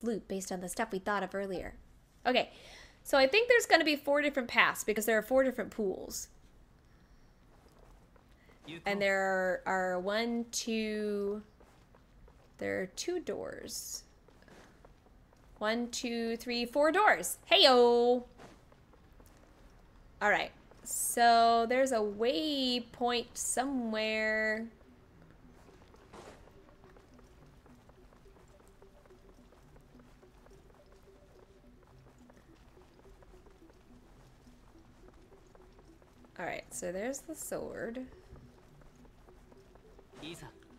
loop based on the stuff we thought of earlier. Okay, so I think there's going to be 4 different paths because there are 4 different pools. And there are 1, 2... There are 2 doors. 1, 2, 3, 4 doors. Heyo! Alright, so there's a waypoint somewhere. Alright, so there's the sword.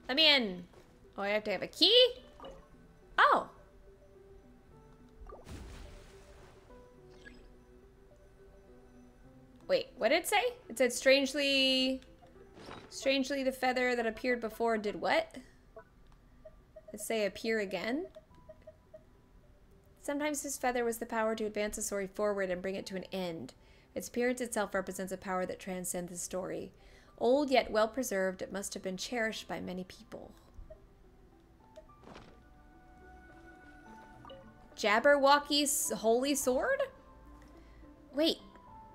Let me in! Oh, I have to have a key? Oh! Wait, what did it say? It said strangely the feather that appeared before did what? Did it say appear again? Sometimes this feather was the power to advance a story forward and bring it to an end. Its appearance itself represents a power that transcends the story. Old yet well preserved, it must have been cherished by many people. Jabberwocky's holy sword? Wait,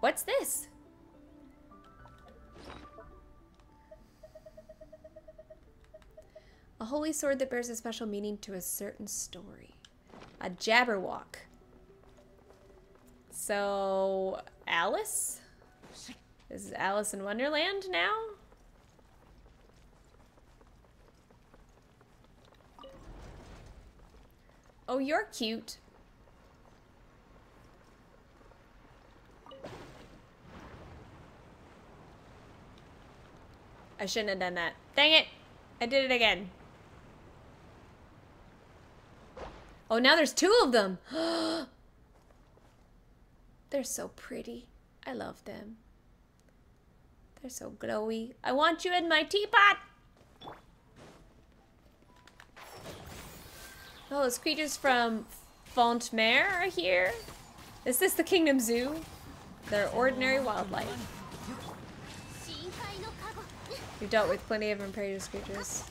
what's this? A holy sword that bears a special meaning to a certain story. A Jabberwock. So, Alice? This is Alice in Wonderland now? Oh, you're cute. I shouldn't have done that. Dang it! I did it again. Oh, now there's 2 of them! They're so pretty. I love them. They're so glowy. I want you in my teapot! Oh, those creatures from Fontaine are here. Is this the Kingdom Zoo? They're ordinary wildlife. We've dealt with plenty of imperious creatures.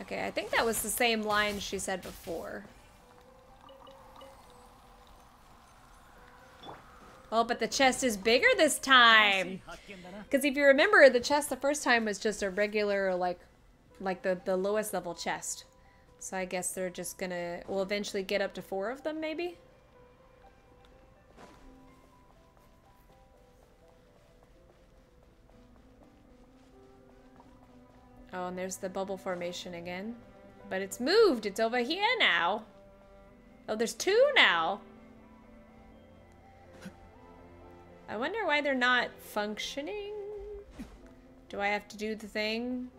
Okay, I think that was the same line she said before. Oh, but the chest is bigger this time! Because if you remember, the chest the first time was just a regular, like the lowest level chest. So I guess they're just gonna... We'll eventually get up to 4 of them, maybe? Oh, and there's the bubble formation again. But it's moved! It's over here now! Oh, there's 2 now! I wonder why they're not functioning. Do I have to do the thing?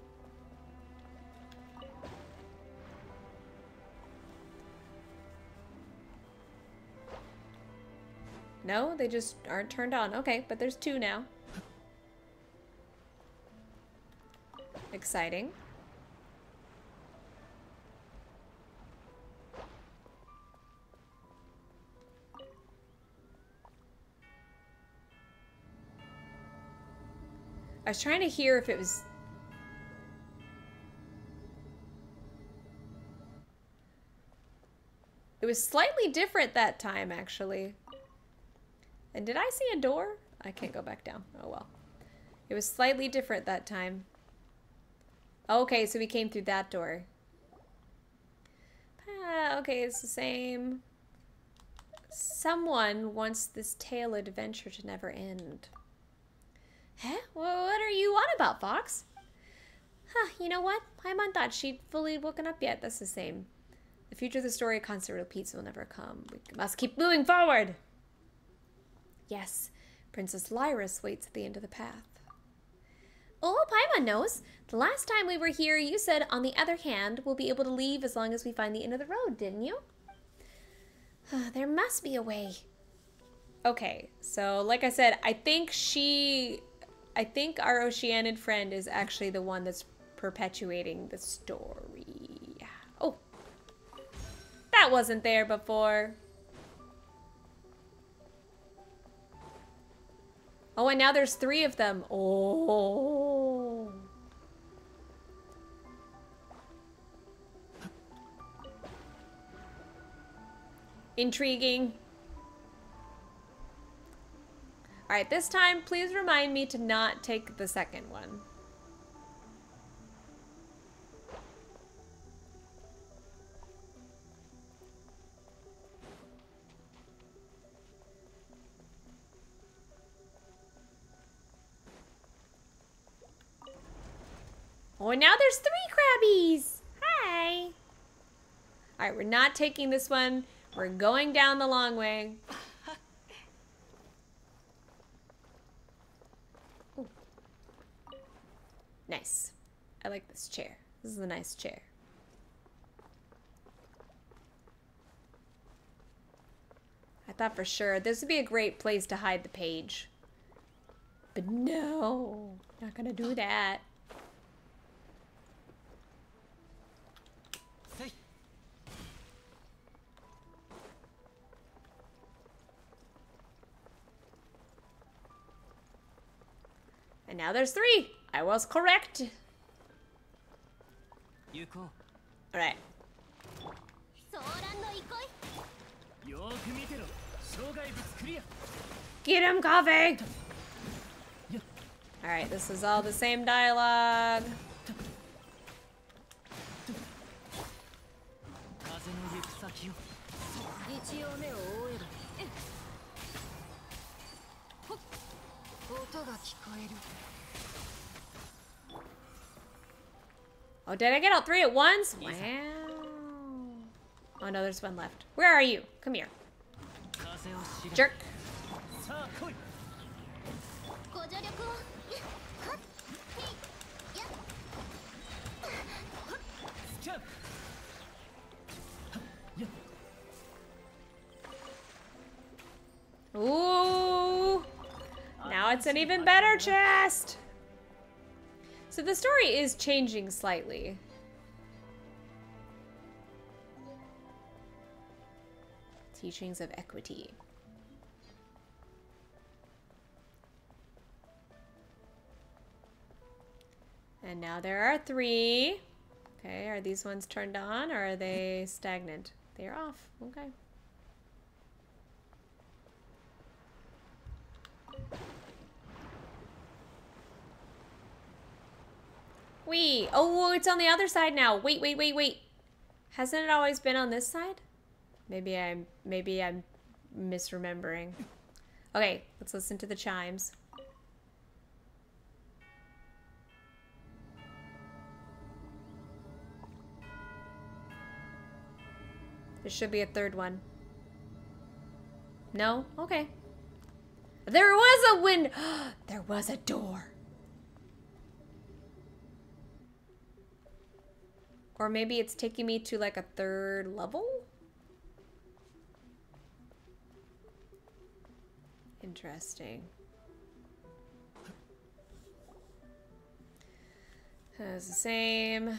No, they just aren't turned on. Okay, but there's 2 now. Exciting. I was trying to hear if it was... It was slightly different that time, actually. And did I see a door? I can't go back down. Oh, well. It was slightly different that time. Okay, so we came through that door. Okay, it's the same. Someone wants this tale of adventure to never end. Huh? Well, what are you on about, Fox? Huh, you know what? Paimon thought she'd fully woken up yet. That's the same. The future of the story constantly repeats will never come. We must keep moving forward! Yes, Princess Lyris waits at the end of the path. Oh, Paimon knows. The last time we were here, you said, on the other hand, we'll be able to leave as long as we find the end of the road, didn't you? There must be a way. Okay, so like I said, I think our Oceanid friend is actually the one that's perpetuating the story. Oh, that wasn't there before. Oh, and now there's 3 of them. Oh. Intriguing. Alright, this time, please remind me to not take the second one. Oh, and now there's 3 crabbies! Hi! Alright, we're not taking this one. We're going down the long way. Ooh. Nice. I like this chair. This is a nice chair. I thought for sure this would be a great place to hide the page. But no, not gonna do that. And now there's 3. I was correct. Alright. Get him, Coffee! Alright, this is all the same dialogue. Oh, did I get all 3 at once? Wow. Oh no, there's one left. Where are you? Come here. Jerk. Ooh. Now it's an even better chest. So the story is changing slightly. Teachings of equity. And now there are 3. Okay, are these ones turned on or are they stagnant? They're off. Okay. Wait. Oh, it's on the other side now. Wait, wait, wait, wait. Hasn't it always been on this side? Maybe I'm misremembering. Okay, let's listen to the chimes. There should be a 3rd one. No? Okay. There was a window. There was a door. Or maybe it's taking me to like a 3rd level? Interesting. It's the same.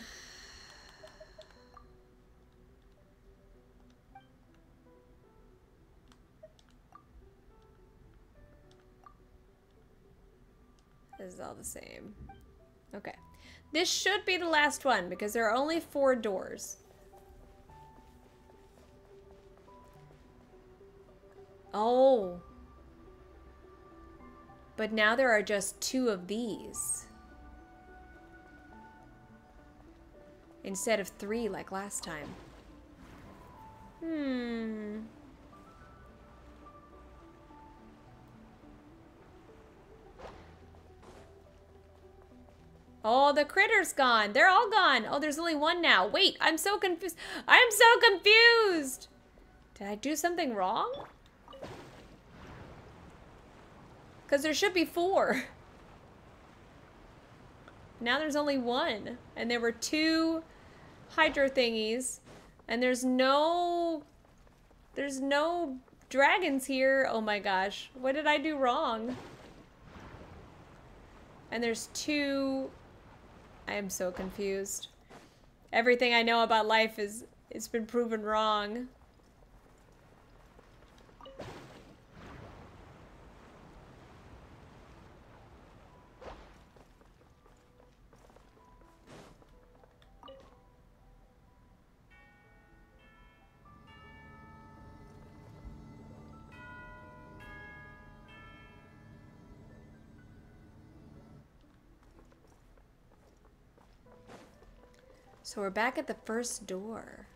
This is all the same. Okay. This should be the last one because there are only 4 doors. Oh. But now there are just 2 of these. Instead of 3 like last time. Oh, the critter's gone. They're all gone. Oh, there's only 1 now. Wait, I'm so confused. I'm so confused. Did I do something wrong? Because there should be 4. Now there's only 1. And there were 2 hydro thingies. And there's no dragons here. Oh my gosh. What did I do wrong? And there's 2... I am so confused. Everything I know about life it's been proven wrong. So we're back at the first door.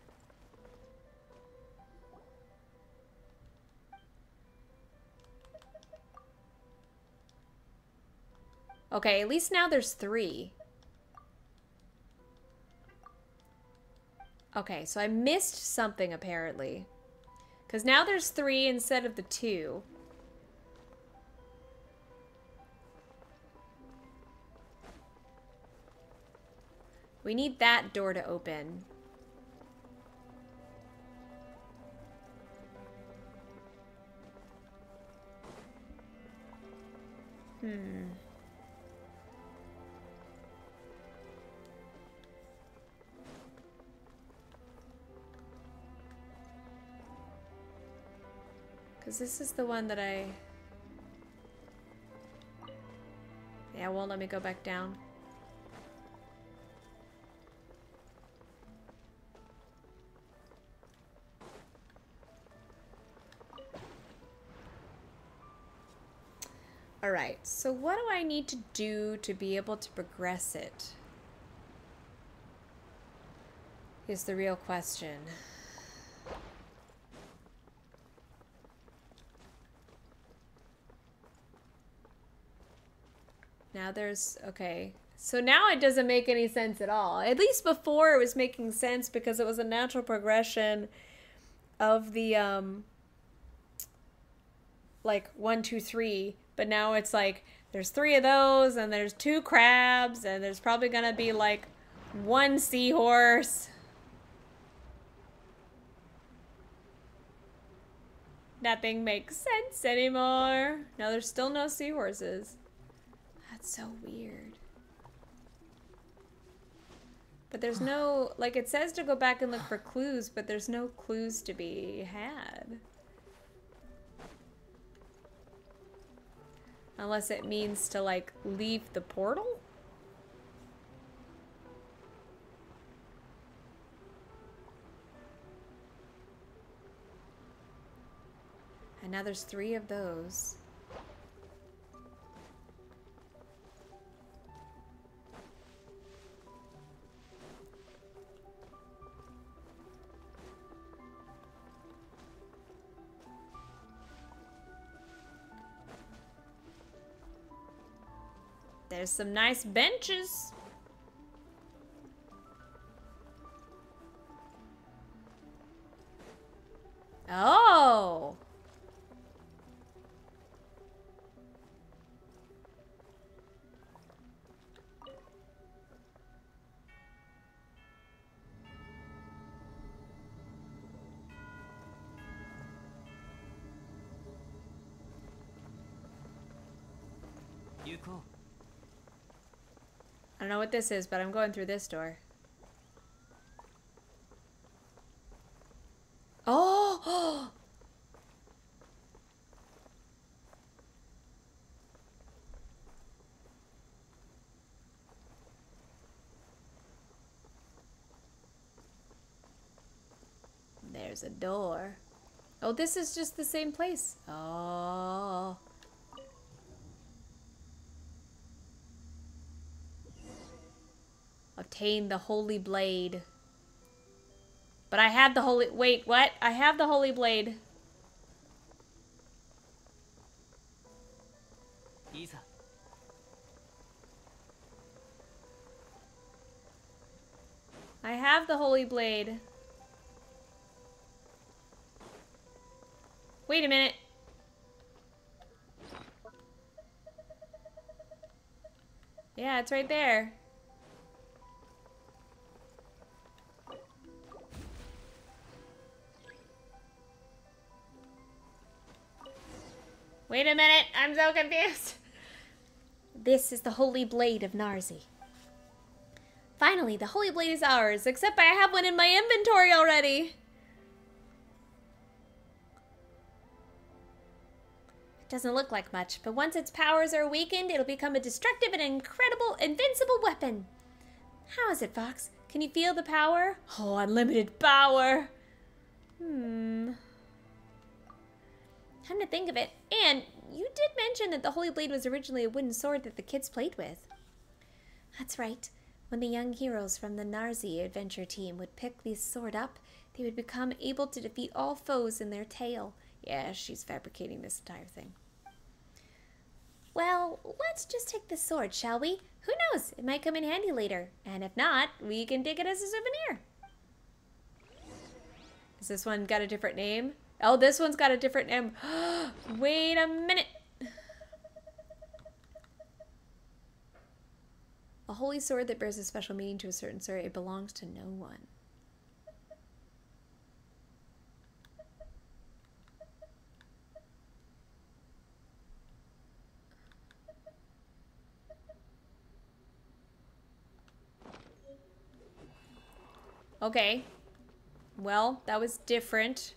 Okay, at least now there's 3. Okay, so I missed something apparently. Because now there's 3 instead of the 2. We need that door to open. Because this is the one that I... Yeah, it won't let me go back down. Alright, so what do I need to do to be able to progress it? Is the real question. Now there's, okay. So now it doesn't make any sense at all. At least before it was making sense because it was a natural progression of the, like 1, 2, 3. But now it's like, there's 3 of those, and there's 2 crabs, and there's probably gonna be like 1 seahorse. Nothing makes sense anymore. Now there's still no seahorses. That's so weird. But there's no, like it says to go back and look for clues, but there's no clues to be had. Unless it means to, like, leave the portal? And now there's 3 of those. There's some nice benches. Oh. Yuko. I don't know what this is, but I'm going through this door. Oh! There's a door. Oh, this is just the same place. Oh. Obtain the holy blade. But I have the holy... Wait, what? I have the holy blade. Isa. I have the holy blade. Wait a minute. Yeah, it's right there. Wait a minute, I'm so confused. This is the holy blade of Narzi. Finally, the holy blade is ours, except I have one in my inventory already. It doesn't look like much, but once its powers are weakened, it'll become a destructive and incredible, invincible weapon. How is it, Fox? Can you feel the power? Oh, unlimited power. Come to think of it, and you did mention that the Holy Blade was originally a wooden sword that the kids played with. That's right. When the young heroes from the Narzi adventure team would pick this sword up, they would become able to defeat all foes in their tale. Yeah, she's fabricating this entire thing. Well, let's just take this sword, shall we? Who knows? It might come in handy later. And if not, we can take it as a souvenir. Has this one got a different name? Oh, this one's got a different name. Wait a minute. A holy sword that bears a special meaning to a certain sword. It belongs to no one. Okay. Well, that was different.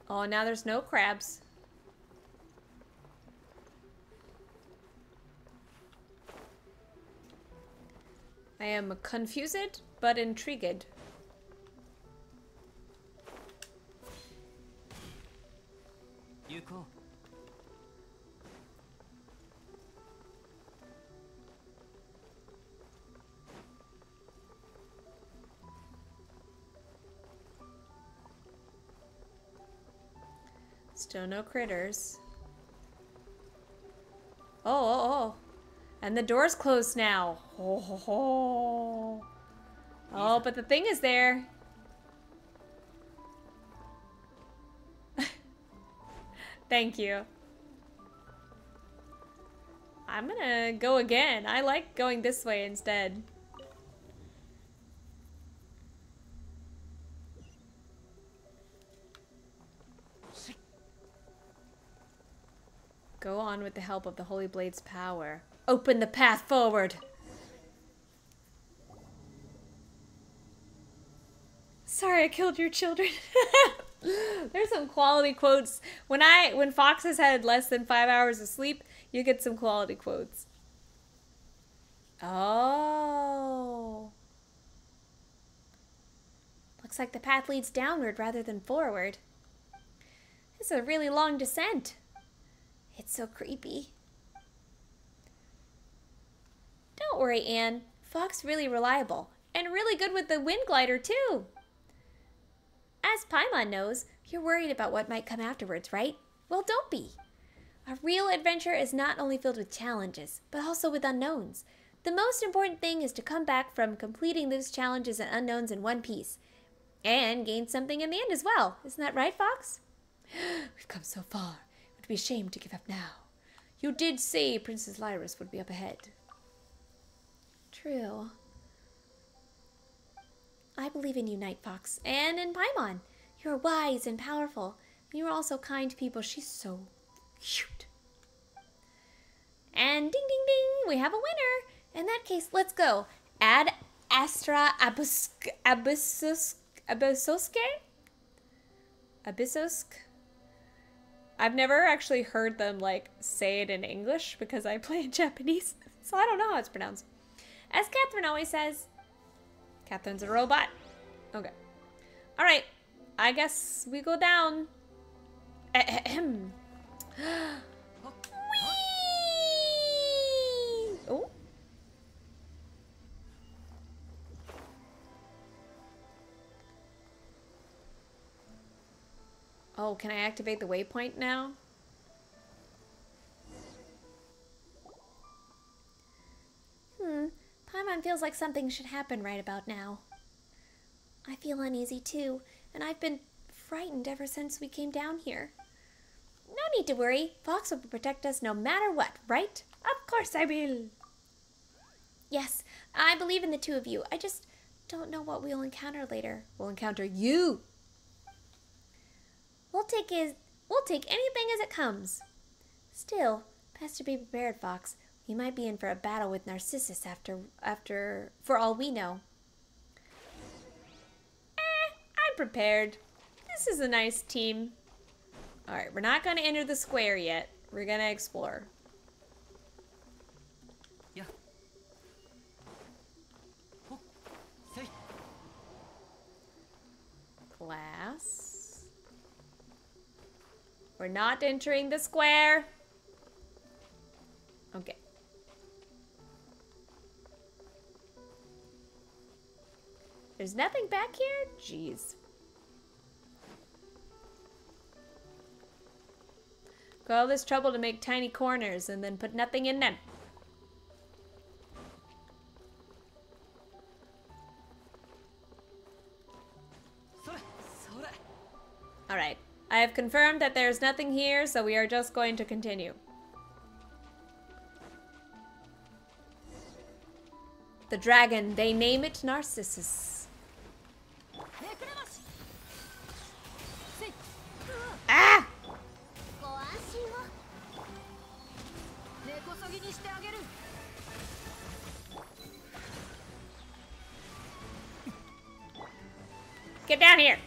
Oh, now there's no crabs. I am confused, but intrigued. Yuko. Still no critters. Oh. And the door's closed now. Oh, but the thing is there. Thank you. I'm gonna go again. I like going this way instead. Go on with the help of the Holy Blade's power. Open the path forward. Sorry I killed your children. There's some quality quotes. When Fox has had less than 5 hours of sleep, you get some quality quotes. Oh. Looks like the path leads downward rather than forward. This is a really long descent. It's so creepy. Don't worry, Anne. Fox really reliable. And really good with the wind glider, too. As Paimon knows, you're worried about what might come afterwards, right? Well, don't be. A real adventure is not only filled with challenges, but also with unknowns. The most important thing is to come back from completing those challenges and unknowns in one piece. And gain something in the end as well. Isn't that right, Fox? We've come so far. It would be a shame to give up now. You did say Princess Lyris would be up ahead. True. I believe in you, Night Fox, and in Paimon. You're wise and powerful. You're also kind to people. She's so cute. And ding, ding, ding, we have a winner. In that case, let's go. Ad Astra Abyssosk? I've never actually heard them, like, say it in English because I play in Japanese, so I don't know how it's pronounced. As Catherine always says, Catherine's a robot. Okay. Alright. I guess we go down. Ahem. Whee! Oh. Oh, can I activate the waypoint now? Paimon feels like something should happen right about now. I feel uneasy too, and I've been frightened ever since we came down here. No need to worry. Fox will protect us no matter what, right? Of course I will. Yes, I believe in the two of you. I just don't know what we'll encounter later. We'll encounter you. We'll take anything as it comes. Still, best to be prepared, Fox. We might be in for a battle with Narcissus for all we know. I'm prepared. This is a nice team. Alright, we're not going to enter the square yet. We're going to explore. Yeah. Oh, say. Class. We're not entering the square. Okay. There's nothing back here? Jeez. Got all this trouble to make tiny corners and then put nothing in them. Alright. I have confirmed that there's nothing here, so we are just going to continue. The dragon, they name it Narcissus. Ah! Get down here!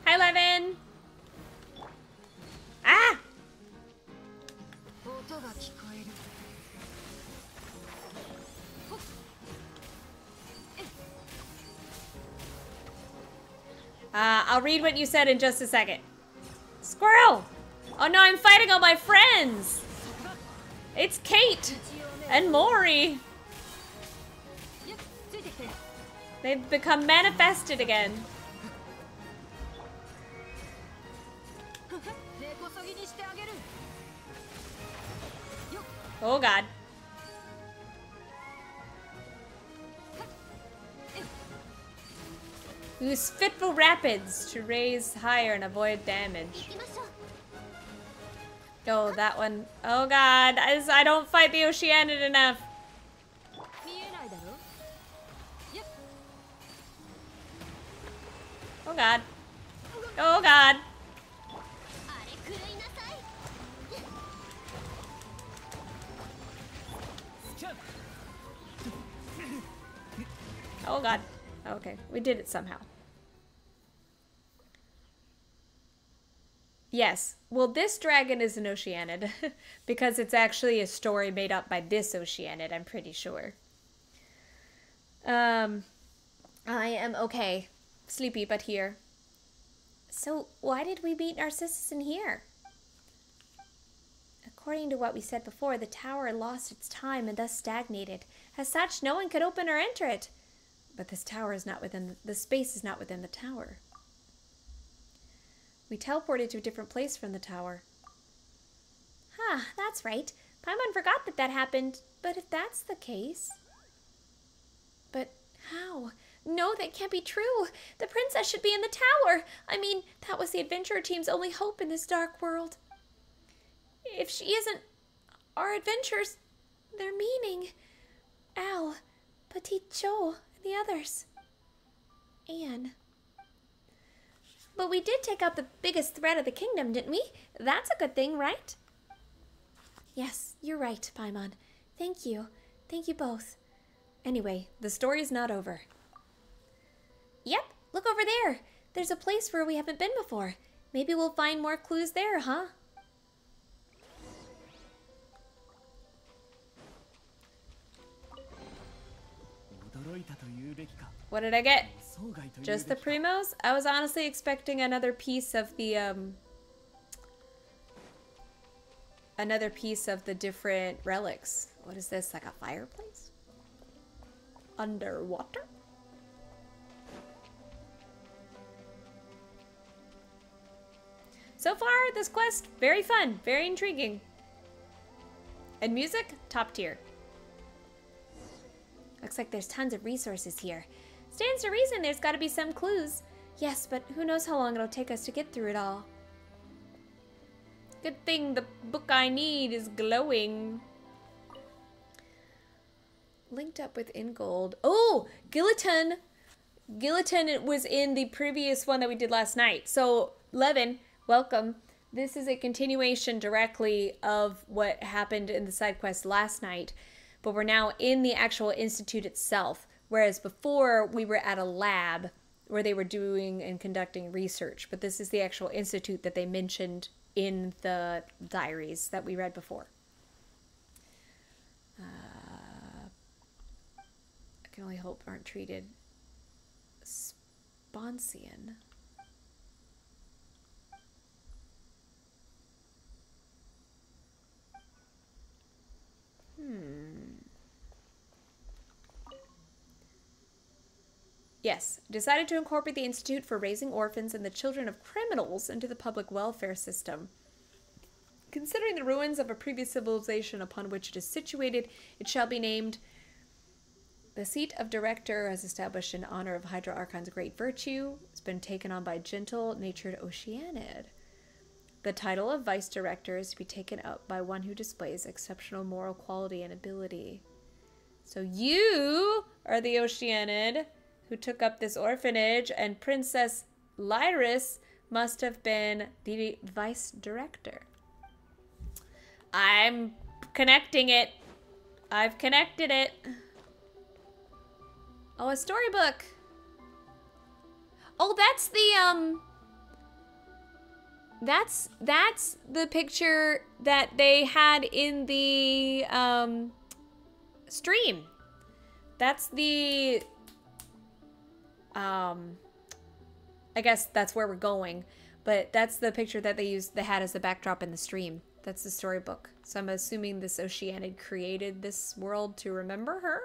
Hi, Levin! Ah! I'll read what you said in just a second. Squirrel! Oh no, I'm fighting all my friends! It's Kate! And Maury! They've become manifested again. Oh god. Use fitful rapids to raise higher and avoid damage. Oh, that one. Oh god, I don't fight the Oceanid enough. Oh god. Oh god. Oh god. Okay, we did it somehow. Yes. Well, this dragon is an Oceanid because it's actually a story made up by this Oceanid, I'm pretty sure. I am okay. Sleepy, but here. So, why did we meet Narcissus in here? According to what we said before, the tower lost its time and thus stagnated. As such, no one could open or enter it. But this tower is not within the space is not within the tower. We teleported to a different place from the tower. Huh, that's right. Paimon forgot that happened. But if that's the case... But how? No, that can't be true. The princess should be in the tower. I mean, that was the adventurer team's only hope in this dark world. If she isn't, our adventures, their meaning. Al, Petit Joe, and the others. Anne. But we did take out the biggest threat of the kingdom, didn't we? That's a good thing, right? Yes, you're right, Paimon. Thank you. Thank you both. Anyway, the story's not over. Yep, look over there. There's a place where we haven't been before. Maybe we'll find more clues there, huh? What did I get? Just the primos? I was honestly expecting another piece of the different relics. What is this? Like a fireplace? Underwater? So far, this quest, very fun, very intriguing. And music, top tier. Looks like there's tons of resources here. Stands to reason there's got to be some clues. Yes, but who knows how long it'll take us to get through it all. Good thing the book I need is glowing. Linked up with Ingold. Oh, Gilliton! Guillotine was in the previous one that we did last night. So, Levin, welcome. This is a continuation directly of what happened in the side quest last night, but we're now in the actual institute itself, whereas before we were at a lab where they were doing and conducting research, but this is the actual institute that they mentioned in the diaries that we read before. I can only hope aren't treated Sponsian. Yes, decided to incorporate the Institute for Raising Orphans and the Children of Criminals into the public welfare system. Considering the ruins of a previous civilization upon which it is situated, it shall be named the seat of director, as established in honor of Hydra Archon's great virtue. It's been taken on by gentle-natured Oceanid. The title of vice director is to be taken up by one who displays exceptional moral quality and ability. So you are the Oceanid who took up this orphanage, and Princess Lyris must have been the vice director. I'm connecting it. I've connected it. Oh, a storybook. Oh, that's the, that's the picture that they had in the, stream. That's the, I guess that's where we're going, but that's the picture that they had as the backdrop in the stream. That's the storybook. So I'm assuming this Oceanid created this world to remember her.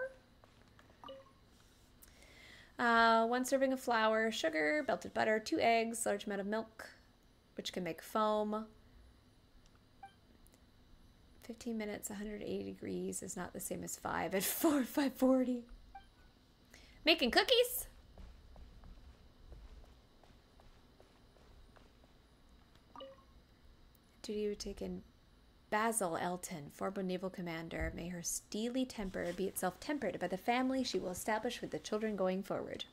1 serving of flour, sugar, melted butter, 2 eggs, large amount of milk, which can make foam. 15 minutes, 180 degrees is not the same as 5 at 540. Making cookies. Duty taken Basil Elton, former naval commander. May her steely temper be itself tempered by the family she will establish with the children going forward.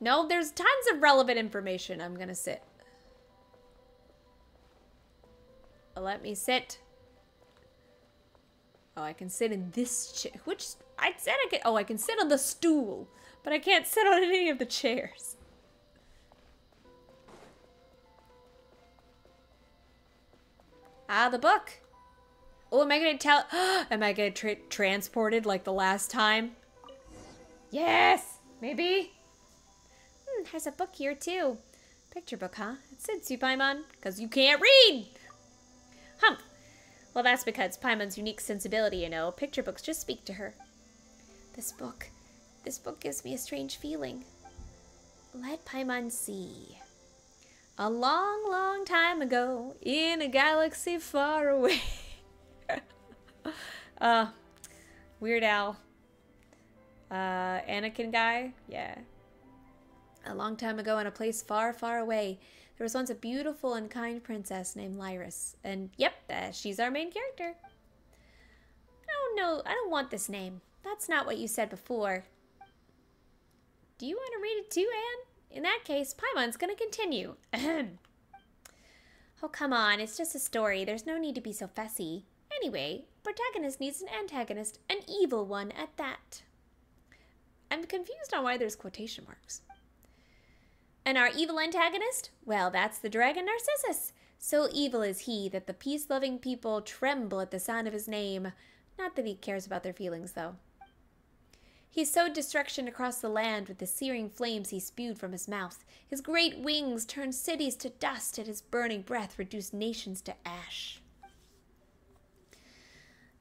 No, there's tons of relevant information. I'm gonna sit. Let me sit. Oh, I can sit in this chair. Which, I said I could. Oh, I can sit on the stool, but I can't sit on any of the chairs. Ah, the book. Oh, am I gonna tell? Am I gonna transported like the last time? Yes, maybe. There's a book here too. Picture book, huh? It suits you, Paimon, because you can't read. Humph. Well, that's because Paimon's unique sensibility, you know. Picture books just speak to her. This book gives me a strange feeling. Let Paimon see. A long, long time ago, in a galaxy far away. Weird Al. Anakin guy? Yeah. A long time ago in a place far, far away, there was once a beautiful and kind princess named Lyris. And yep, she's our main character. Oh no, I don't want this name. That's not what you said before. Do you want to read it too, Anne? In that case, Paimon's gonna continue. Oh, come on, it's just a story. There's no need to be so fussy. Anyway, protagonist needs an antagonist, an evil one at that. I'm confused on why there's quotation marks. And our evil antagonist? Well, that's the dragon Narcissus. So evil is he that the peace-loving people tremble at the sound of his name. Not that he cares about their feelings, though. He sowed destruction across the land with the searing flames he spewed from his mouth. His great wings turned cities to dust, and his burning breath reduced nations to ash.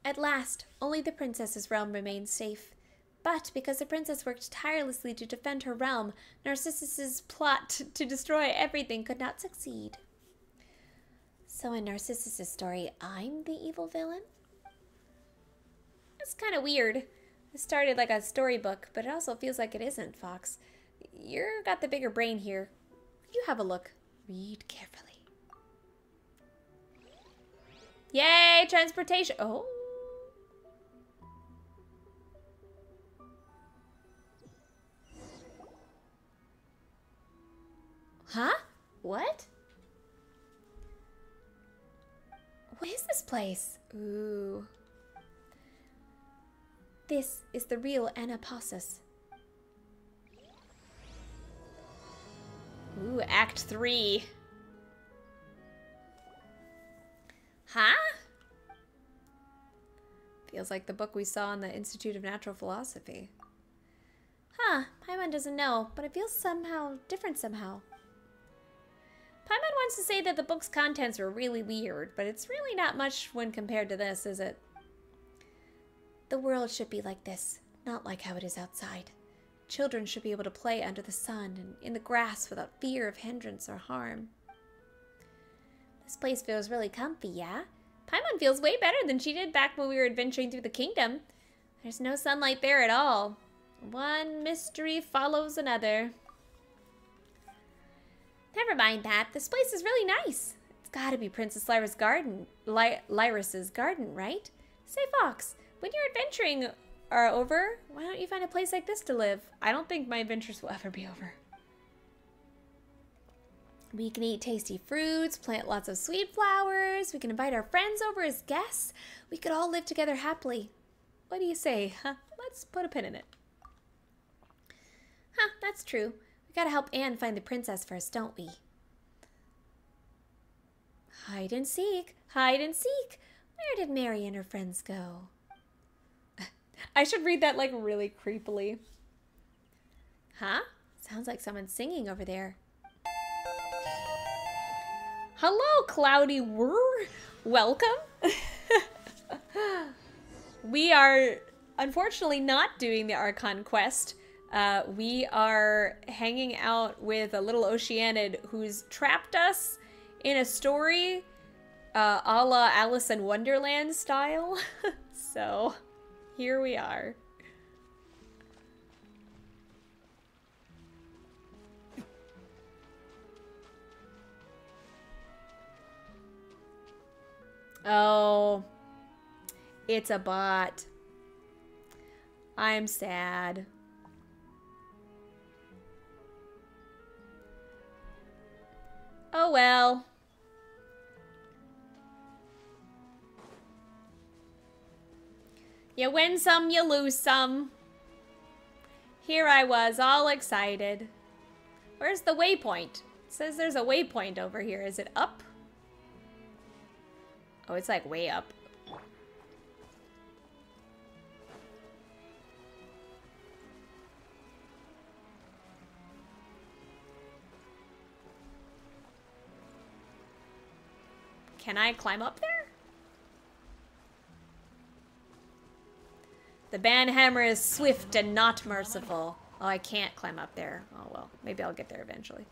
At last, only the princess's realm remained safe. But because the princess worked tirelessly to defend her realm, Narcissus's plot to destroy everything could not succeed. So in Narcissus's story, I'm the evil villain? That's kind of weird. This started like a storybook, but it also feels like it isn't, Fox. You've got the bigger brain here. You have a look. Read carefully. Yay, transportation. Oh. Huh? What? What is this place? Ooh. This is the real Anapasis. Ooh, Act 3. Huh? Feels like the book we saw in the Institute of Natural Philosophy. Huh, Paimon doesn't know, but it feels somehow different somehow. Paimon wants to say that the book's contents were really weird, but it's really not much when compared to this, is it? The world should be like this, not like how it is outside. Children should be able to play under the sun and in the grass without fear of hindrance or harm. This place feels really comfy, yeah? Paimon feels way better than she did back when we were adventuring through the kingdom. There's no sunlight there at all. One mystery follows another. Never mind that. This place is really nice. It's gotta be Princess Lyra's garden. Lyris's garden, right? Say, Fox, when your adventuring are over, why don't you find a place like this to live? I don't think my adventures will ever be over. We can eat tasty fruits, plant lots of sweet flowers, we can invite our friends over as guests. We could all live together happily. What do you say? Huh? Let's put a pin in it. Huh, that's true. We gotta help Anne find the princess first, don't we? Hide and seek, hide and seek. Where did Mary and her friends go? I should read that like really creepily. Huh? Sounds like someone's singing over there. Hello, Cloudy Whir. Welcome. We are unfortunately not doing the Archon Quest. We are hanging out with a little Oceanid who's trapped us in a story a la Alice in Wonderland style. So here we are. Oh, it's a bot. I'm sad. Oh well. You win some, you lose some. Here I was, all excited. Where's the waypoint? It says there's a waypoint over here. Is it up? Oh, it's like way up. Can I climb up there? The banhammer is swift and not merciful. Oh, I can't climb up there. Oh well, maybe I'll get there eventually.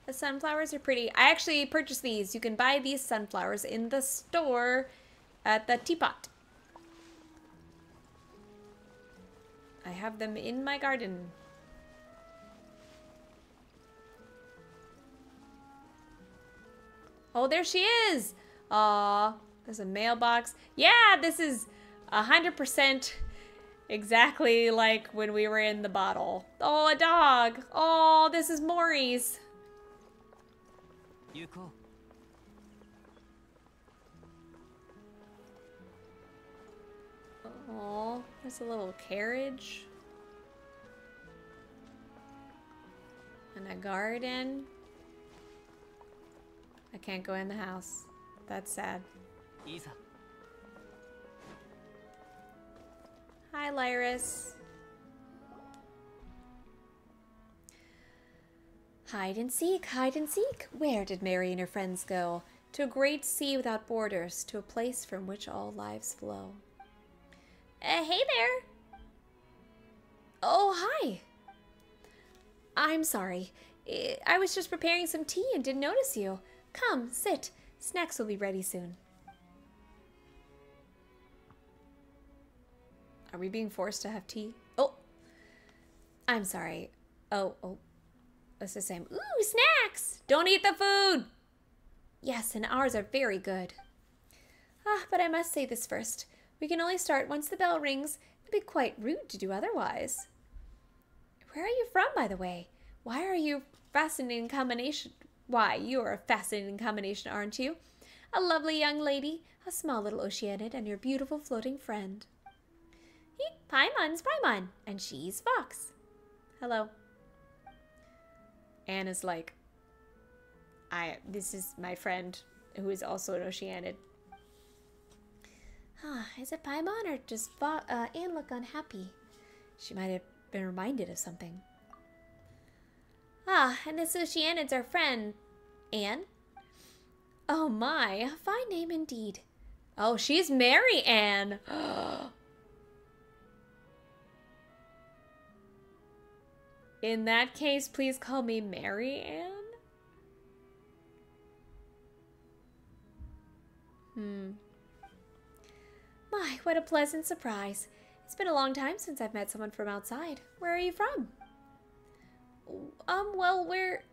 The sunflowers are pretty. I actually purchased these. You can buy these sunflowers in the store at the teapot. I have them in my garden. Oh, there she is. Aw, there's a mailbox. Yeah, this is 100% exactly like when we were in the bottle. Oh, a dog. Oh, this is Maury's. Yuko. Oh, there's a little carriage. And a garden. I can't go in the house. That's sad. Isa. Hi, Lyris. Hide and seek, hide and seek. Where did Mary and her friends go? To a great sea without borders, to a place from which all lives flow. Hey there. Oh, hi. I'm sorry. I was just preparing some tea and didn't notice you. Come, sit. Snacks will be ready soon. Are we being forced to have tea? Oh, I'm sorry. Oh, that's the same. Ooh, snacks! Don't eat the food! Yes, and ours are very good. Ah, but I must say this first. We can only start once the bell rings. It'd be quite rude to do otherwise. Where are you from, by the way? Why are you fascinating combination? Why, you're a fascinating combination, aren't you? A lovely young lady, a small little Oceanid, and your beautiful floating friend. Paimon's Paimon, and she's Fox. Hello. Anne is like, this is my friend, who is also an Oceanid. Is it Paimon or does Anne look unhappy? She might have been reminded of something. And this Oceanid's our friend, Anne. Oh my, a fine name indeed. Oh, she's Mary Ann. In that case, please call me Mary Ann. My, what a pleasant surprise. It's been a long time since I've met someone from outside. Where are you from? Well, we're...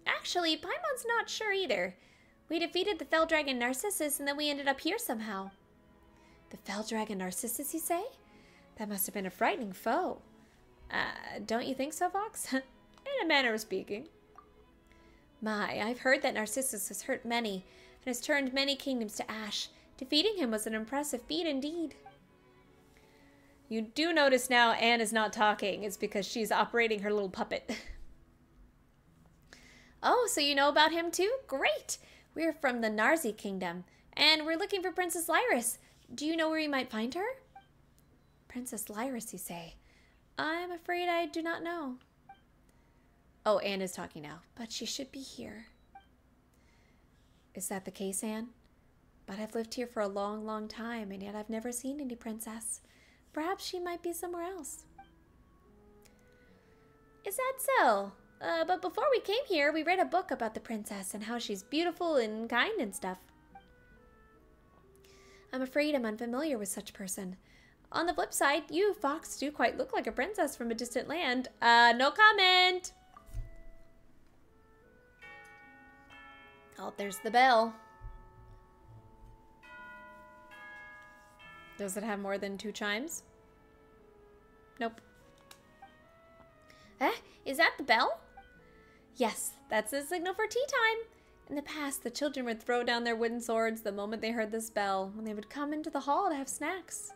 Actually, Paimon's not sure either. We defeated the fell dragon Narcissus and then we ended up here somehow. The fell dragon Narcissus, you say? That must have been a frightening foe. Don't you think so, Fox? In a manner of speaking. My, I've heard that Narcissus has hurt many and has turned many kingdoms to ash. Defeating him was an impressive feat indeed. You do notice now Anne is not talking. It's because she's operating her little puppet. Oh, so you know about him too? Great! We're from the Narzi kingdom, and we're looking for Princess Lyris. Do you know where you might find her? Princess Lyris, you say? I'm afraid I do not know. Oh, Anne is talking now, but she should be here. Is that the case, Anne? But I've lived here for a long, long time, and yet I've never seen any princess. Perhaps she might be somewhere else. Is that so? But before we came here, we read a book about the princess and how she's beautiful and kind and stuff. I'm afraid I'm unfamiliar with such person. On the flip side, you, Fox, do quite look like a princess from a distant land. No comment! Oh, there's the bell. Does it have more than 2 chimes? Nope. Is that the bell? Yes, that's the signal for tea time. In the past, the children would throw down their wooden swords the moment they heard this bell, when they would come into the hall to have snacks.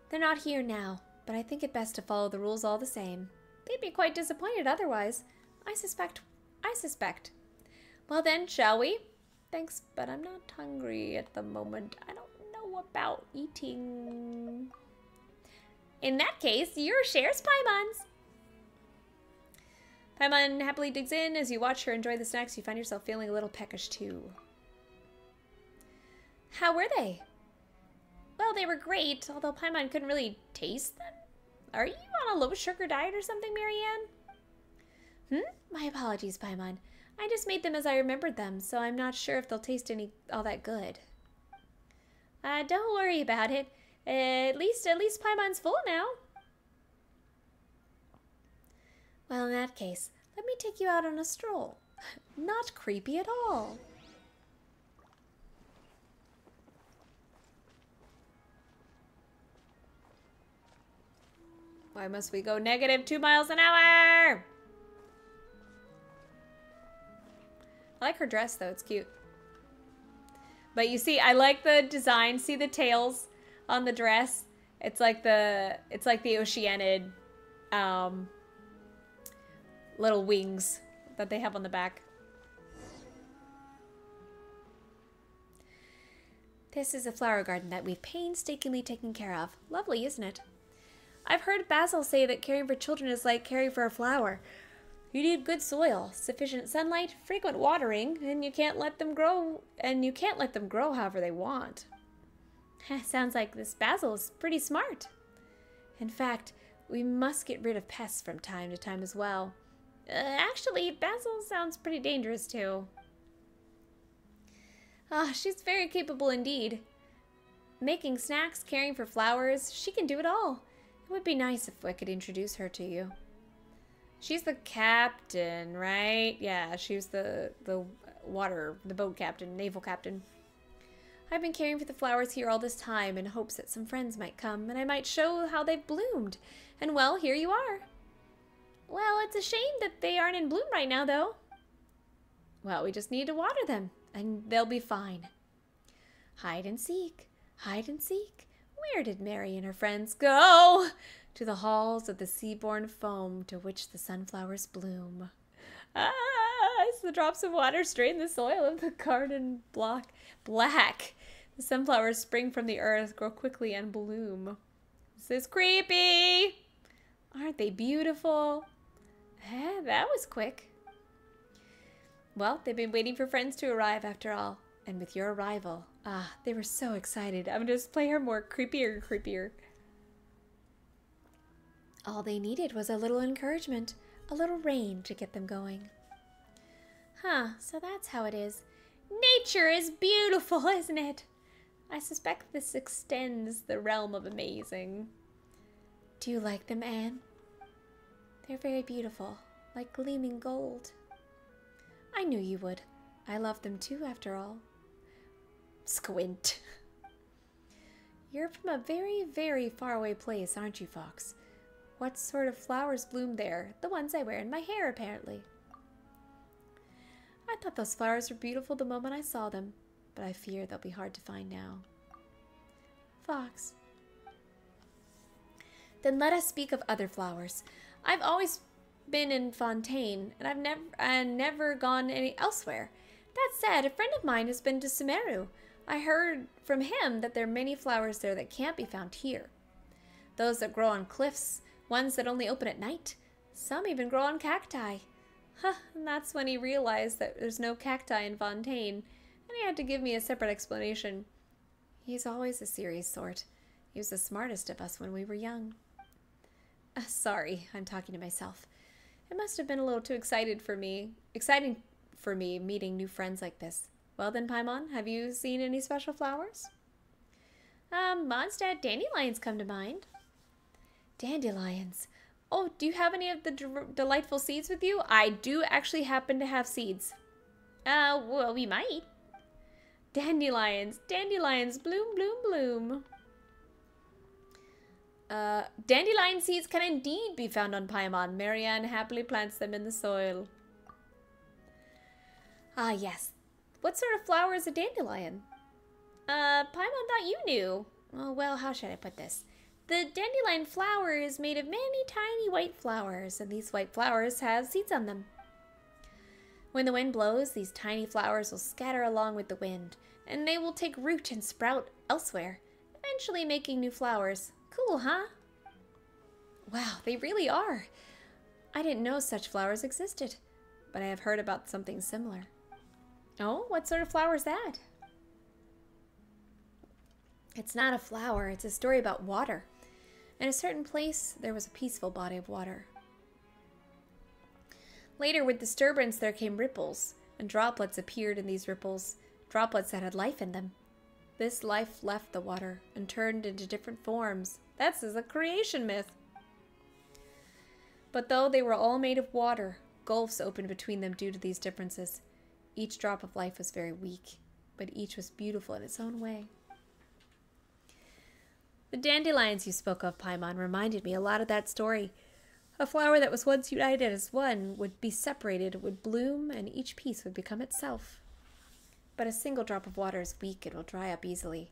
They're not here now, but I think it best to follow the rules all the same. They'd be quite disappointed otherwise. I suspect. Well then, shall we? Thanks, but I'm not hungry at the moment. I don't know about eating. In that case, your share's Paimon's. Paimon happily digs in. As you watch her enjoy the snacks, you find yourself feeling a little peckish too. How were they? Well, they were great, although Paimon couldn't really taste them. Are you on a low sugar diet or something, Marianne? My apologies, Paimon. I just made them as I remembered them, so I'm not sure if they'll taste all that good. Don't worry about it. At least Paimon's full now. Well, in that case, let me take you out on a stroll. Not creepy at all. Why must we go negative 2 miles an hour? I like her dress though, it's cute. But you see, I like the design. See the tails on the dress? It's like the Oceanid little wings that they have on the back. This is a flower garden that we've painstakingly taken care of. Lovely, isn't it? I've heard Basil say that caring for children is like caring for a flower. You need good soil, sufficient sunlight, frequent watering, and you can't let them grow however they want. Sounds like this Basil is pretty smart. In fact, we must get rid of pests from time to time as well. Actually, Basil sounds pretty dangerous too. Ah, she's very capable indeed. Making snacks, caring for flowers, she can do it all. It would be nice if I could introduce her to you. She's the captain, right? Yeah, she's the boat captain, naval captain. I've been caring for the flowers here all this time in hopes that some friends might come and I might show how they've bloomed. And well, here you are. Well, it's a shame that they aren't in bloom right now, though. Well, we just need to water them, and they'll be fine. Hide and seek, hide and seek. Where did Mary and her friends go? To the halls of the sea-born foam to which the sunflowers bloom. Ah, as the drops of water strain the soil of the garden black. The sunflowers spring from the earth, grow quickly, and bloom. This is creepy. Aren't they beautiful? That was quick. Well, they've been waiting for friends to arrive after all. And with your arrival, they were so excited. I'm going to just play her more creepier and creepier. All they needed was a little encouragement, a little rain to get them going. Huh, so that's how it is. Nature is beautiful, isn't it? I suspect this extends the realm of amazing. Do you like them, Anne? They're very beautiful, like gleaming gold. I knew you would. I love them too, after all. Squint. You're from a very, very faraway place, aren't you, Fox? What sort of flowers bloom there? The ones I wear in my hair, apparently. I thought those flowers were beautiful the moment I saw them, but I fear they'll be hard to find now. Fox. Then let us speak of other flowers. I've always been in Fontaine, and I've never gone any elsewhere. That said, a friend of mine has been to Sumeru. I heard from him that there are many flowers there that can't be found here. Those that grow on cliffs, ones that only open at night. Some even grow on cacti. And that's when he realized that there's no cacti in Fontaine, and he had to give me a separate explanation. He's always a serious sort. He was the smartest of us when we were young. Sorry, I'm talking to myself. It must have been a little too exciting for me meeting new friends like this. Well then, Paimon, have you seen any special flowers? Mondstadt dandelions come to mind. Dandelions. Oh, do you have any of the delightful seeds with you? I do actually happen to have seeds. Well, we might. Dandelions, dandelions, bloom, bloom, bloom. Dandelion seeds can indeed be found on Paimon. Marianne happily plants them in the soil. Ah, yes. What sort of flower is a dandelion? Paimon thought you knew. Oh, well, how should I put this? The dandelion flower is made of many tiny white flowers, and these white flowers have seeds on them. When the wind blows, these tiny flowers will scatter along with the wind, and they will take root and sprout elsewhere, eventually making new flowers. Cool, huh? Wow, they really are. I didn't know such flowers existed, but I have heard about something similar. Oh, what sort of flower is that? It's not a flower, it's a story about water. In a certain place, there was a peaceful body of water. Later, with disturbance, there came ripples, and droplets appeared in these ripples, droplets that had life in them. This life left the water and turned into different forms. That's a creation myth. But though they were all made of water, gulfs opened between them due to these differences. Each drop of life was very weak, but each was beautiful in its own way. The dandelions you spoke of, Paimon, reminded me a lot of that story. A flower that was once united as one would be separated, would bloom, and each piece would become itself. But a single drop of water is weak and will dry up easily.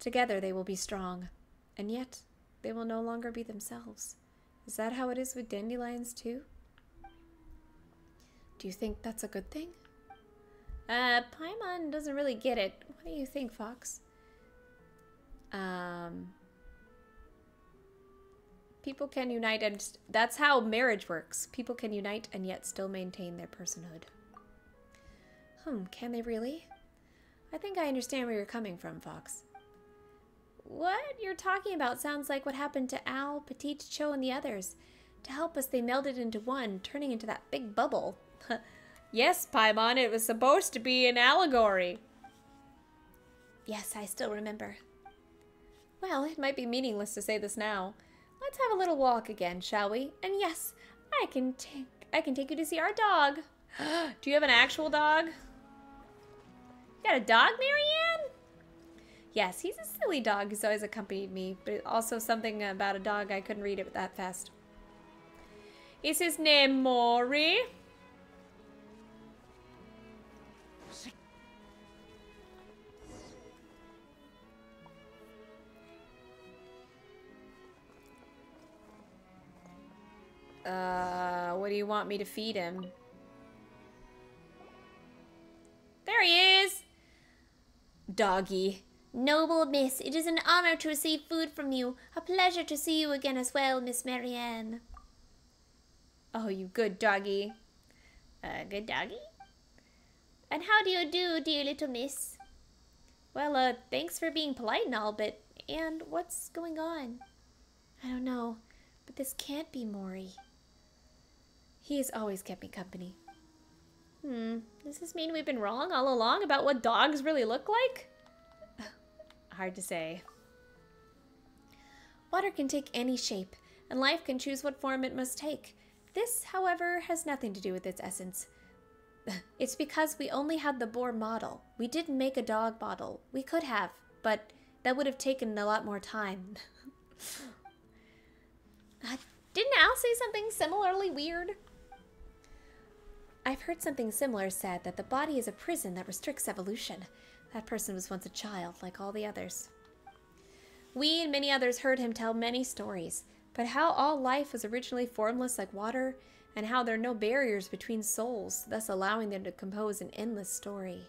Together they will be strong, and yet they will no longer be themselves. Is that how it is with dandelions too? Do you think that's a good thing? Paimon doesn't really get it. What do you think, Fox? People can unite, and that's how marriage works. People can unite and yet still maintain their personhood. Can they really? I think I understand where you're coming from, Fox. What you're talking about sounds like what happened to Al, Petite, Cho, and the others. To help us, they melded into one, turning into that big bubble. Yes, Paimon, it was supposed to be an allegory. Yes, I still remember. Well, it might be meaningless to say this now. Let's have a little walk again, shall we? And yes, I can take you to see our dog. Do you have an actual dog? You got a dog, Marianne? Yes, he's a silly dog who's always accompanied me, but also something about a dog I couldn't read it that fast. Is his name Mori? What do you want me to feed him? There he is! Doggy. Noble miss, it is an honor to receive food from you. A pleasure to see you again as well, Miss Marianne. Oh, you good doggy. Good doggy? And how do you do, dear little miss? Well, thanks for being polite and all, but... And what's going on? I don't know, but this can't be Mori. He has always kept me company. Does this mean we've been wrong all along about what dogs really look like? Hard to say. Water can take any shape, and life can choose what form it must take. This, however, has nothing to do with its essence. It's because we only had the boar model. We didn't make a dog model. We could have, but that would have taken a lot more time. Didn't Al say something similarly weird? I've heard something similar said, that the body is a prison that restricts evolution. That person was once a child, like all the others. We and many others heard him tell many stories, but how all life was originally formless like water, and how there are no barriers between souls, thus allowing them to compose an endless story.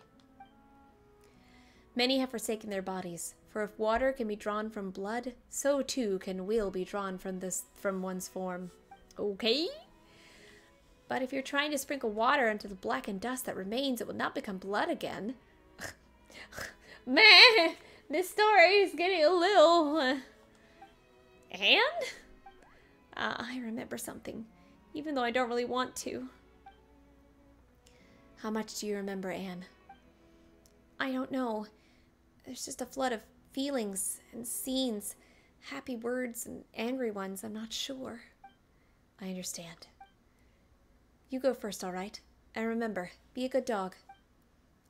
Many have forsaken their bodies, for if water can be drawn from blood, so too can will be drawn from one's form. Okay? But if you're trying to sprinkle water into the blackened dust that remains, it will not become blood again. Man, this story is getting a little... I remember something, even though I don't really want to. How much do you remember, Anne? I don't know. There's just a flood of feelings and scenes, happy words and angry ones. I'm not sure. I understand. You go first, all right? And remember, be a good dog.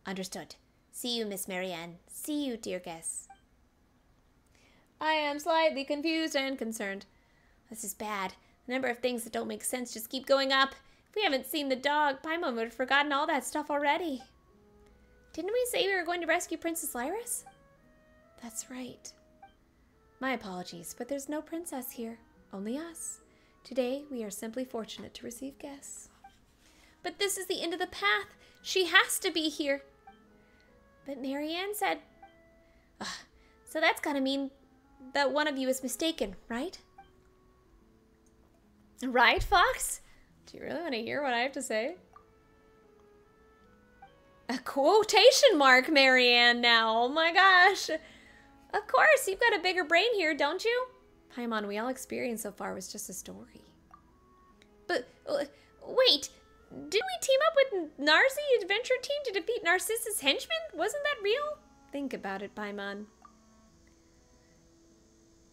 Understood. See you, Miss Marianne. See you, dear guests. I am slightly confused and concerned. This is bad. The number of things that don't make sense just keep going up. If we haven't seen the dog, Paimon would have forgotten all that stuff already. Didn't we say we were going to rescue Princess Lyris? That's right. My apologies, but there's no princess here. Only us. Today, we are simply fortunate to receive guests. But this is the end of the path. She has to be here. But Marianne said... So that's gotta mean that one of you is mistaken, right? Right, Fox? Do you really want to hear what I have to say? A quotation mark, Marianne, now. Oh my gosh. Of course, you've got a bigger brain here, don't you? Paimon, we all experienced so far was just a story. But, wait. Didn't we team up with Narzi Adventure Team to defeat Narcissus' henchmen? Wasn't that real? Think about it, Paimon.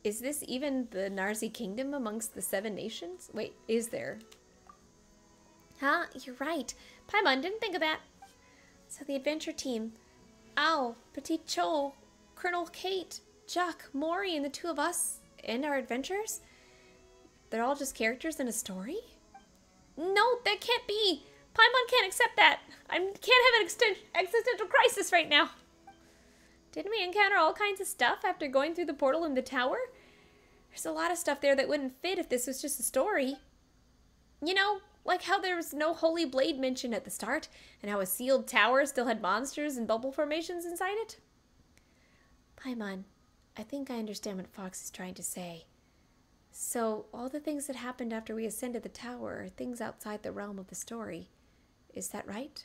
Is this even the Narzi Kingdom amongst the 7 nations? Wait, is there? Huh? You're right. Paimon, didn't think of that. So the Adventure Team, Ao, Petit Cho, Colonel Kate, Jack, Mori, and the 2 of us, and our adventures? They're all just characters in a story? No, that can't be. Paimon can't accept that. I can't have an existential crisis right now. Didn't we encounter all kinds of stuff after going through the portal in the tower? There's a lot of stuff there that wouldn't fit if this was just a story. You know, like how there was no holy blade mentioned at the start, and how a sealed tower still had monsters and bubble formations inside it. Paimon, I think I understand what Fox is trying to say. So, all the things that happened after we ascended the tower are things outside the realm of the story. Is that right?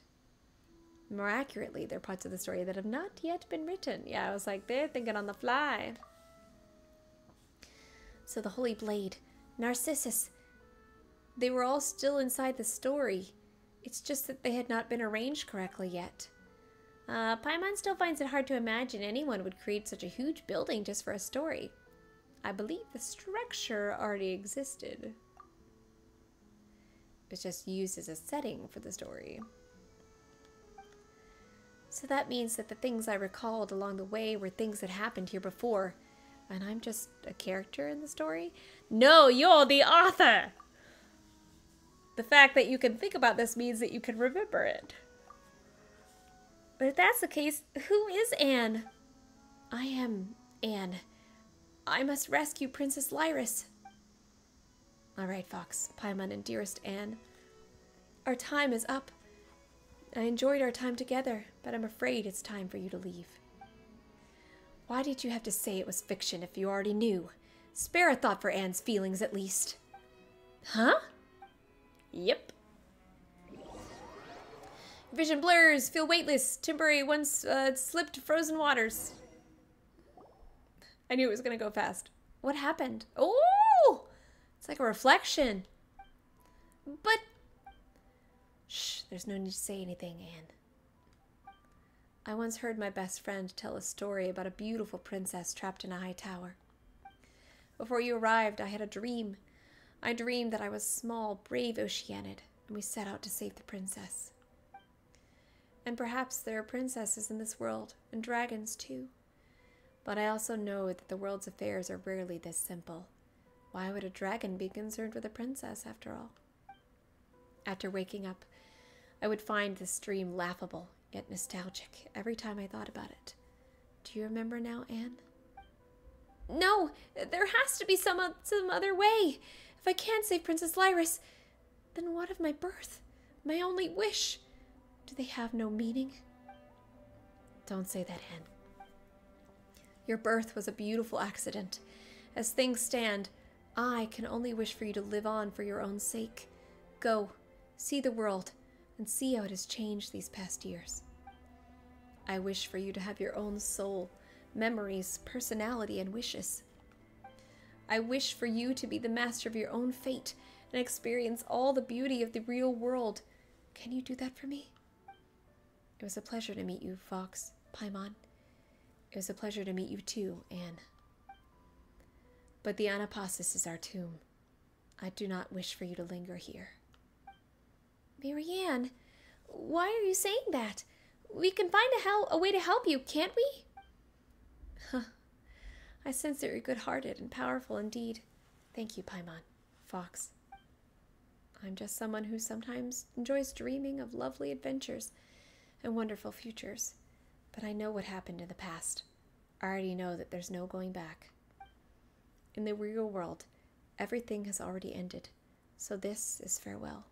More accurately, they're parts of the story that have not yet been written. Yeah, I was like, they're thinking on the fly. So the Holy Blade, Narcissus, They were all still inside the story. It's just that they had not been arranged correctly yet. Paimon still finds it hard to imagine anyone would create such a huge building just for a story. I believe the structure already existed. It was just used as a setting for the story. So that means that the things I recalled along the way were things that happened here before, and I'm just a character in the story? No, you're the author! The fact that you can think about this means that you can remember it. But if that's the case, who is Anne? I am Anne. I must rescue Princess Lyris. All right, Fox, Paimon, and dearest Anne. Our time is up. I enjoyed our time together, but I'm afraid it's time for you to leave. Why did you have to say it was fiction if you already knew? Spare a thought for Anne's feelings, at least. Huh? Yep. Vision blurs, feel weightless, temporary once slipped frozen waters. I knew it was going to go fast. What happened? Oh! It's like a reflection. But... Shh, there's no need to say anything, Anne. I once heard my best friend tell a story about a beautiful princess trapped in a high tower. Before you arrived, I had a dream. I dreamed that I was small, brave Oceanid, and we set out to save the princess. And perhaps there are princesses in this world, and dragons too. But I also know that the world's affairs are rarely this simple. Why would a dragon be concerned with a princess, after all? After waking up, I would find this dream laughable, yet nostalgic, every time I thought about it. Do you remember now, Anne? No! There has to be some other way! If I can't save Princess Lyris, then what of my birth? My only wish? Do they have no meaning? Don't say that, Anne. Your birth was a beautiful accident. As things stand, I can only wish for you to live on for your own sake. Go, see the world, and see how it has changed these past years. I wish for you to have your own soul, memories, personality, and wishes. I wish for you to be the master of your own fate and experience all the beauty of the real world. Can you do that for me? It was a pleasure to meet you, Fox, Paimon. It was a pleasure to meet you too, Anne. But the Anapasis is our tomb. I do not wish for you to linger here. Marianne, why are you saying that? We can find a way to help you, can't we? Huh. I sense that you're good-hearted and powerful indeed. Thank you, Paimon. Fox. I'm just someone who sometimes enjoys dreaming of lovely adventures and wonderful futures. But I know what happened in the past. I already know that there's no going back. In the real world, everything has already ended. So this is farewell.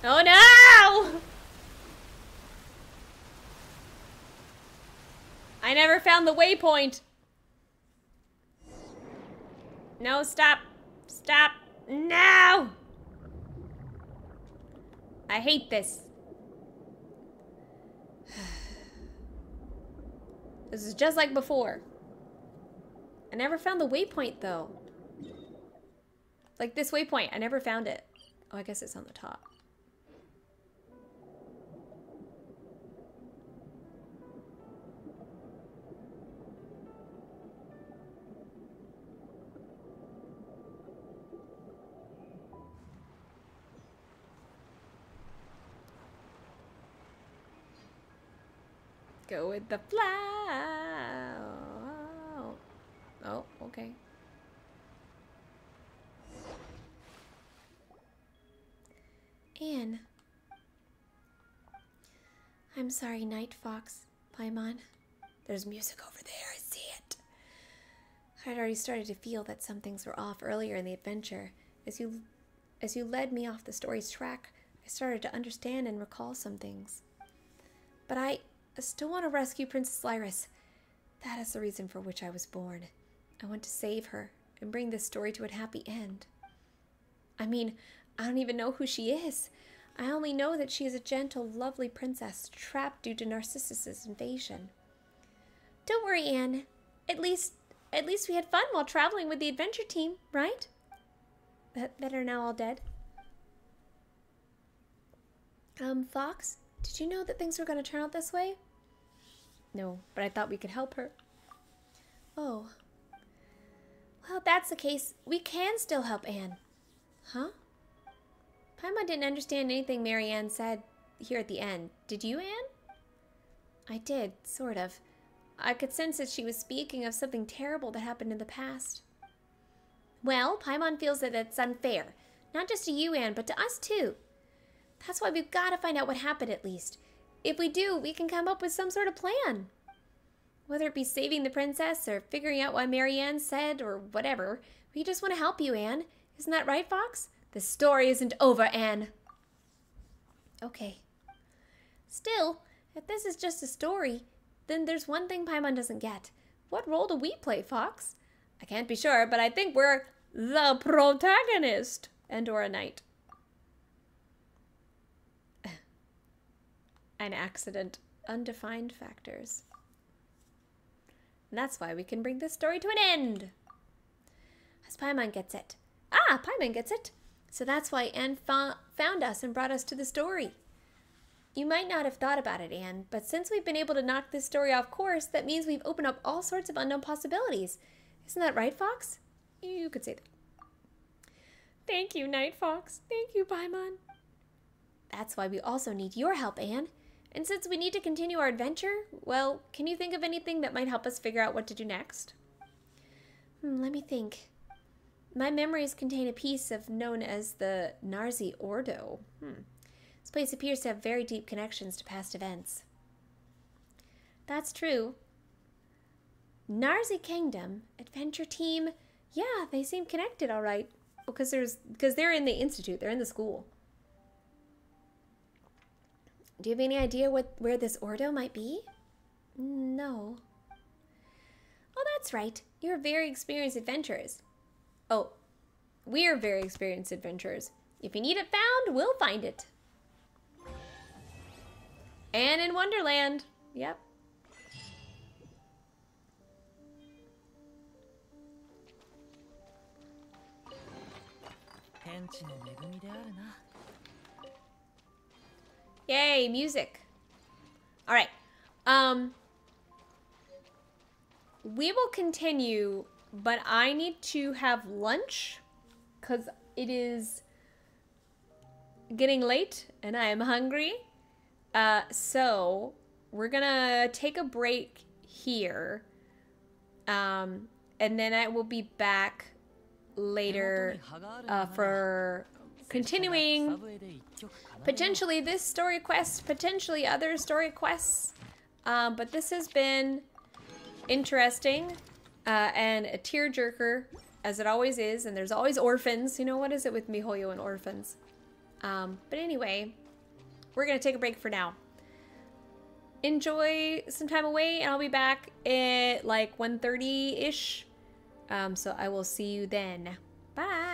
Oh no! I never found the waypoint. No, stop. Stop. No! I hate this. This is just like before. I never found the waypoint, though. Like this waypoint, I never found it. Oh, I guess it's on the top. Go with the flow. Oh, okay. Anne. I'm sorry, Night Fox, Paimon. There's music over there, I see it. I'd already started to feel that some things were off earlier in the adventure. As you led me off the story's track, I started to understand and recall some things. But I still want to rescue Princess Lyris. That is the reason for which I was born. I want to save her and bring this story to a happy end. I mean, I don't even know who she is. I only know that she is a gentle, lovely princess trapped due to Narcissus' invasion. Don't worry, Anne. At least we had fun while traveling with the adventure team, right? that are now all dead. Fox, did you know that things were going to turn out this way? No, but I thought we could help her. Oh. Well, if that's the case, we can still help Anne. Huh? Paimon didn't understand anything Marianne said here at the end. Did you, Anne? I did, sort of. I could sense that she was speaking of something terrible that happened in the past. Well, Paimon feels that it's unfair. Not just to you, Anne, but to us too. That's why we've got to find out what happened at least. If we do, we can come up with some sort of plan. Whether it be saving the princess or figuring out why Marianne said or whatever, we just want to help you, Anne. Isn't that right, Fox? The story isn't over, Anne. Okay. Still, if this is just a story, then there's one thing Paimon doesn't get. What role do we play, Fox? I can't be sure, but I think we're the protagonist. And or a knight. An accident. Undefined factors. And that's why we can bring this story to an end. As Paimon gets it. Ah, Paimon gets it. So that's why Anne found us and brought us to the story. You might not have thought about it, Anne, but since we've been able to knock this story off course, that means we've opened up all sorts of unknown possibilities. Isn't that right, Fox? You could say that. Thank you, Night Fox. Thank you, Paimon. That's why we also need your help, Anne. And since we need to continue our adventure, well, can you think of anything that might help us figure out what to do next? Let me think. My memories contain a piece of known as the Narzi Ordo. This place appears to have very deep connections to past events. That's true. Narzi Kingdom, Adventure Team, yeah, they seem connected all right. Because they're in the institute, they're in the school. Do you have any idea where this Ordo might be? No. Oh, that's right. You're very experienced adventurers. Oh, we're very experienced adventurers. If you need it found, we'll find it. And in Wonderland. Yep. Yay, music. All right. We will continue, but I need to have lunch because it is getting late and I am hungry. So we're gonna take a break here. And then I will be back later for continuing potentially this story quest, potentially other story quests. But this has been interesting and a tearjerker, as it always is. And there's always orphans. You know, what is it with MiHoYo and orphans? But anyway, we're going to take a break for now. Enjoy some time away, and I'll be back at like 1:30-ish. So I will see you then. Bye!